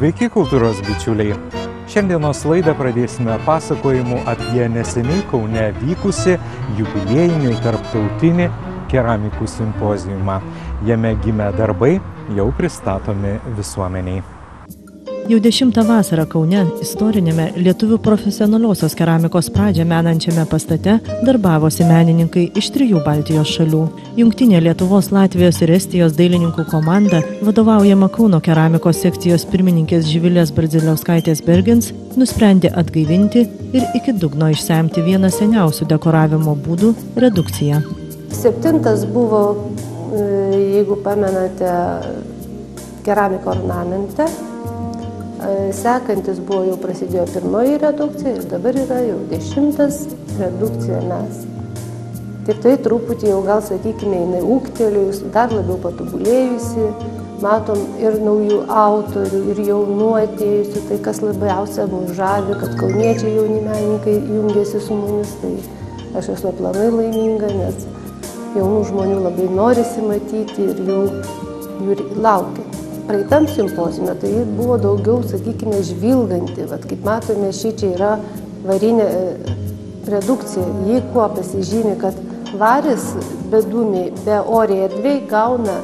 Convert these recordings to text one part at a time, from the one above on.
Sveiki, kultūros bičiuliai! Šiandienos laidą pradėsime pasakojimu apie neseniai Kaune vykusi jubiliejinį tarptautinį keramikų simpoziumą. Jame gimę darbai jau pristatomi visuomeniai. Jau 10 vasarą Kaune istorinėme lietuvių profesionaliosios keramikos pradžią menančiame pastate darbavosi menininkai iš 3 Baltijos šalių. Jungtinė Lietuvos, Latvijos ir Estijos dailininkų komanda, vadovaujama Kauno keramikos sekcijos pirmininkės Živilės Bardziliauskaitės Bergens, nusprendė atgaivinti ir iki dugno išsemti vieną seniausių dekoravimo būdų – redukciją. 7 buvo, jeigu pamenate, keramiko ornamente. Sekantis buvo, jau prasidėjo 1 redukcija ir dabar yra jau 10 redukcija mes. Tik tai truputį jau gal, sakykime, jinai ūgtelėjus, dar labiau patobulėjusi, matom ir naujų autorių, ir jaunų atėjusių, tai kas labiausia mus žavi, kad kauniečiai jauni menininkai jungiasi su mumis, tai aš esu aplamai laiminga, nes jaunų žmonių labai norisi matyti ir jų laukia. Praeitam simpoziume tai buvo daugiau, sakykime, žvilganti. Vat, kaip matome, šičia yra varinė redukcija. Jį kuo pasižymi, kad varis bedūmiai, be oriai erdvėj gauna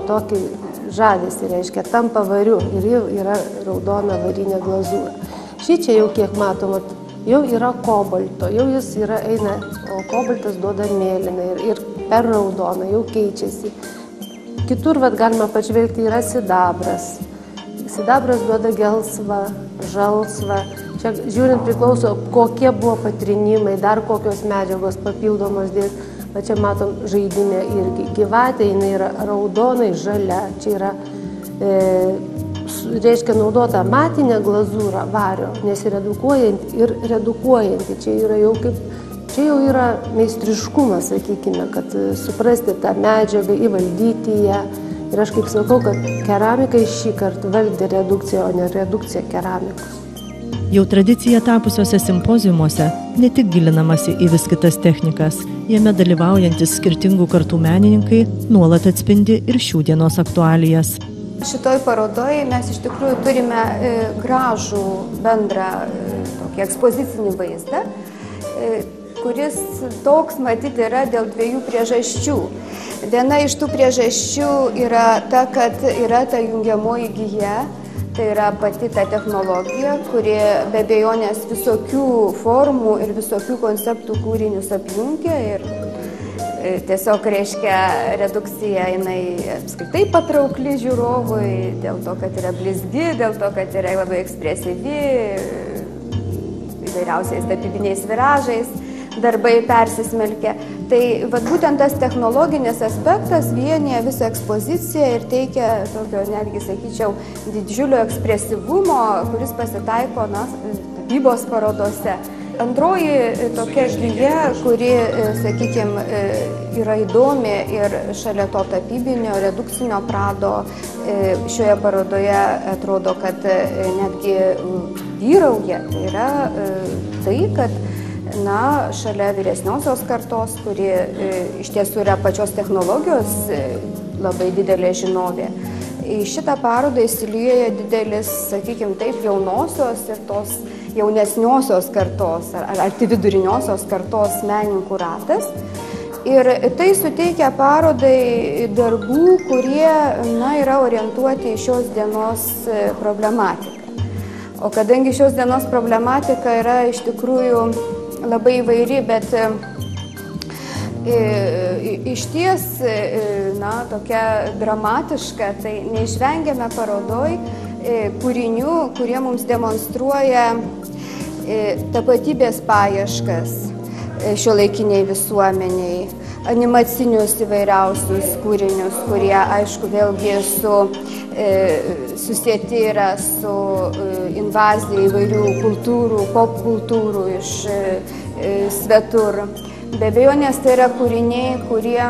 tokį žavesį, reiškia, tampa variu ir jau yra raudona varinė glazūra. Šičia jau, kiek matom, jau yra kobalto, jau jis yra eina, o kobaltas duoda mėlyną ir per raudoną jau keičiasi. Kitur galima pažvelgti yra sidabras. Sidabras duoda gelsvą, žalsvą. Čia žiūrint priklauso, kokie buvo patrinimai, dar kokios medžiagos papildomos dės. Va čia matom žaidinę irgi. Gyvatė, jinai yra raudonai žalia. Čia yra, reiškia, naudota matinė glazūra vario, nesiredukuojanti ir redukuojanti. Čia jau yra meistriškumas, sakykime, kad suprasti tą medžiagą, įvaldyti ją. Ir aš kaip sakau, kad keramikai šį kartą valdė redukciją, o ne redukciją keramikos. Jau tradicija tapusiuose simpoziumuose ne tik gilinamasi į vis kitas technikas, jame dalyvaujantis skirtingų kartų menininkai nuolat atspindi ir šių dienos aktualijas. Šitoj parodoj mes iš tikrųjų turime gražų bendrą tokį ekspozicinį vaizdą, kuris toks matyti yra dėl 2 priežasčių. Viena iš tų priežasčių yra ta, kad yra ta jungiamoji gija, tai yra pati ta technologija, kuri be abejonės visokių formų ir visokių konceptų kūrinius apjungia ir tiesiog reiškia redukcija, jinai apskritai patraukli žiūrovui, dėl to, kad yra blizgi, dėl to, kad yra labai ekspresyvi, įvairiausiais tapybiniais viražais. Darbai persismelkia. Tai būtent tas technologinis aspektas vienyje visą ekspoziciją ir teikia tokio, netgi sakyčiau, didžiulio ekspresyvumo, kuris pasitaiko tapybos parodose. Antroji tokia gija, kuri, sakykime, yra įdomi ir šalia to tapybinio, redukcinio prado šioje parodoje atrodo, kad netgi vyrauja. Tai yra tai, kad šalia vyresniosios kartos, kuri iš tiesų yra pačios technologijos labai didelė žinovė. Į šitą parodą įsilieja didelis, sakykime taip, jaunosios ir tos jaunesniosios kartos ar viduriniosios kartos menininkų ratas. Ir tai suteikia parodai darbų, kurie yra orientuoti į šios dienos problematiką. O kadangi šios dienos problematika yra iš tikrųjų labai įvairi, bet iš ties tokia dramatiška, tai neišvengiame parodoj kūrinių, kurie mums demonstruoja tapatybės paieškas šiuolaikiniai visuomeniai, animacinius įvairiausius kūrinius, kurie, aišku, vėlgi susieti yra su invazija įvairių kultūrų, pop kultūrų iš svetur. Be abejonės tai yra kūriniai, kurie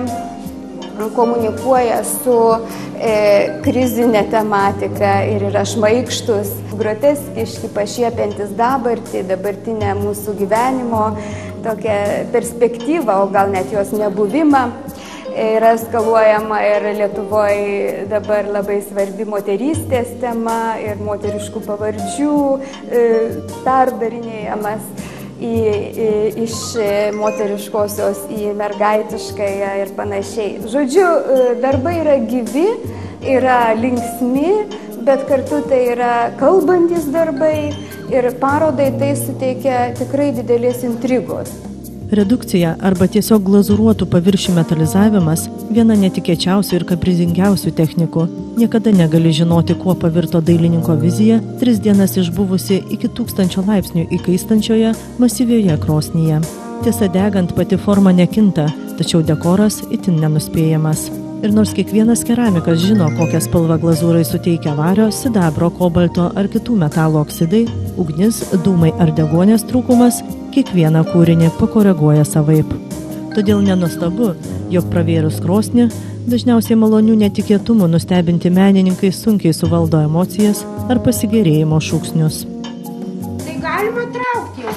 komunikuoja su krizinė tematika ir yra šmaikštus, groteskiški, pašiepiantis dabartinę mūsų gyvenimo tokią perspektyvą, o gal net jos nebuvimą. yra eskaluojama ir Lietuvoje dabar labai svarbi moterystės tema ir moteriškų pavardžių perdarinėjamas iš moteriškosios į mergaitiškąją ir panašiai. Žodžiu, darbai yra gyvi, yra linksmi, bet kartu tai yra kalbantis darbai ir parodai tai suteikia tikrai didelės intrigos. Redukcija arba tiesiog glazūruotų paviršių metalizavimas – viena netikėčiausių ir kaprizingiausių technikų. Niekada negali žinoti, kuo pavirto dailininko vizija 3 dienas išbuvusi iki 1000 laipsnių įkaistančioje masyvioje krosnyje. Tiesa, degant pati forma nekinta, tačiau dekoras itin nenuspėjamas. Ir nors kiekvienas keramikas žino, kokią spalvą glazūrai suteikia vario, sidabro, kobalto ar kitų metalų oksidai, ugnis, dūmai ar deguonies trūkumas kiekvieną kūrinį pakoreguoja savaip. Todėl nenuostabu, jog pravėrus krosnį, dažniausiai malonių netikėtumų nustebinti menininkai sunkiai suvaldo emocijas ar pasigėrėjimo šūksnius. Tai galima traukti jau.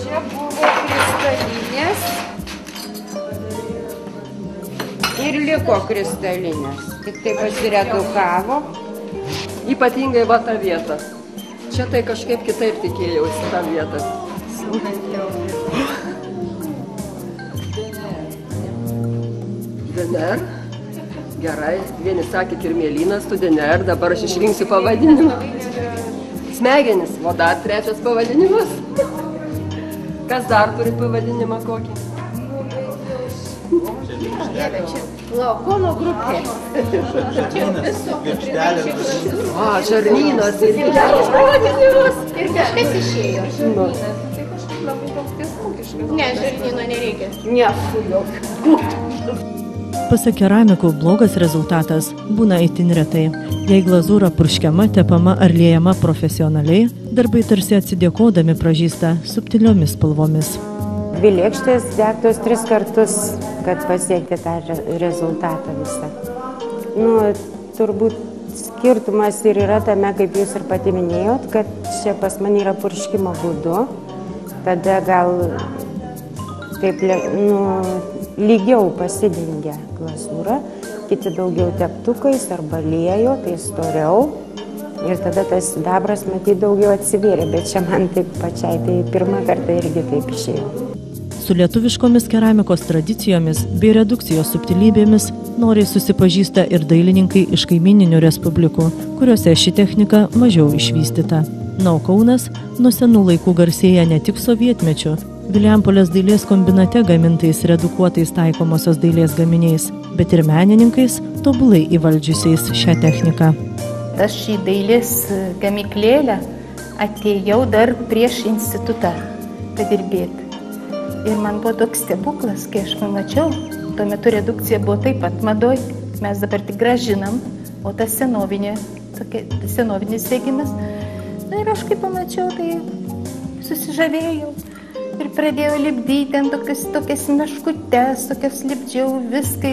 Čia buvo kristalinės ir liko kristalinės. Tik tai pasiredukavo. Ypatingai va tą vietą. Čia tai kažkaip kitaip tikėjausi tą vietą. DNR. Gerai. Vieni sakė Kirmėlynas, tu DNR. Dabar aš išrinksiu pavadinimą. Smegenis. O dar 3 pavadinimas. Kas dar turi pavadinimą kokį? Laukono grupė. O, žarnynos ir pavadinimas. Ir kažkas išėjo. Tai kažkaip labai toks tiesmukiškas. Ne, žarnyno nereikia. Pasak keramikų, blogas rezultatas būna itin retai. Jei glazūra purškiama, tepama ar liejama profesionaliai, darbai tarsi atsidėkodami pražysta subtiliomis spalvomis. 2 lėkštės degtos 3 kartus, kad pasiekti tą rezultatą visą. Turbūt skirtumas ir yra tame, kaip jūs ir pati minėjot, kad čia pas mane yra purškimo būdu. Tada gal taip lygiau pasidengia glazūra, kiti daugiau teptukais arba liejo, tai storiau. Ir tada tas sidabras matyt daugiau atsivėrė, bet čia man taip pačiai, tai pirmą kartą irgi taip išėjo. Su lietuviškomis keramikos tradicijomis bei redukcijos subtilybėmis noriai susipažįsta ir dailininkai iš kaimininių respublikų, kuriuose ši technika mažiau išvystyta. O Kaunas nuo senų laikų garsėja ne tik sovietmečiu, Vilijampolės dailės kombinate gamintais redukuotais taikomosios dailės gaminiais, bet ir menininkais tobulai įvaldžiusiais šią techniką. Aš į dailės gamyklėlę atėjau dar prieš institutą padirbėti. Ir man buvo toks stebuklas, kai aš pamačiau, tuo metu redukcija buvo taip pat madoj, mes dabar tik gražinam, o tas senovinis degimas. Ir aš kai pamačiau, tai susižavėjau ir pradėjau lipdyti ten tokias meškutes, tokias lipdžiau viską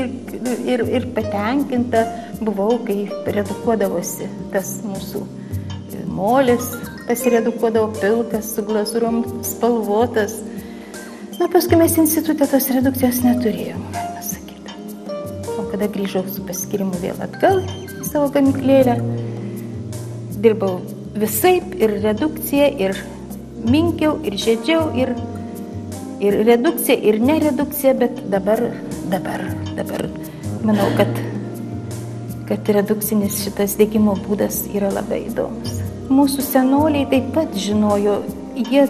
ir patenkinta buvau, kai redukuodavosi tas mūsų molis, pasiredukuodavo pilkas, su glazūrom spalvotas. Paskui mes institutė tos redukcijos neturėjom, galima sakyti. O kada grįžau su paskirimu vėl atgal į savo gamyklėlę, dirbau visaip ir redukciją, ir minkiau, ir žiedžiau, ir redukcija, ir neredukcija, bet dabar manau, kad redukcinis šitas degimo būdas yra labai įdomus. Mūsų senoliai taip pat žinojo, jie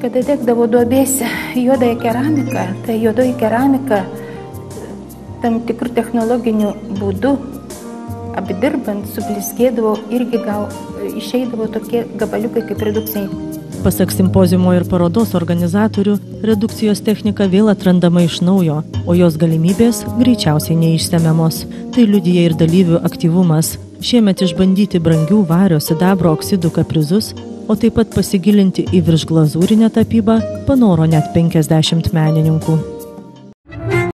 kada degdavo duobėse juodąją keramiką, tai juodoji keramika tam tikrų technologinių būdų apdirbant, sublizgėdavo irgi išeidavo tokie gabaliukai kaip redukcijai. Pasak simpoziumo ir parodos organizatorių, redukcijos technika vėl atrandama iš naujo, o jos galimybės greičiausiai neišsemiamos. Tai liudija ir dalyvių aktyvumas. Šiemet išbandyti brangių vario sidabro oksidų kaprizus, o taip pat pasigilinti į viršglazūrinę tapybą panoro net 50 menininkų.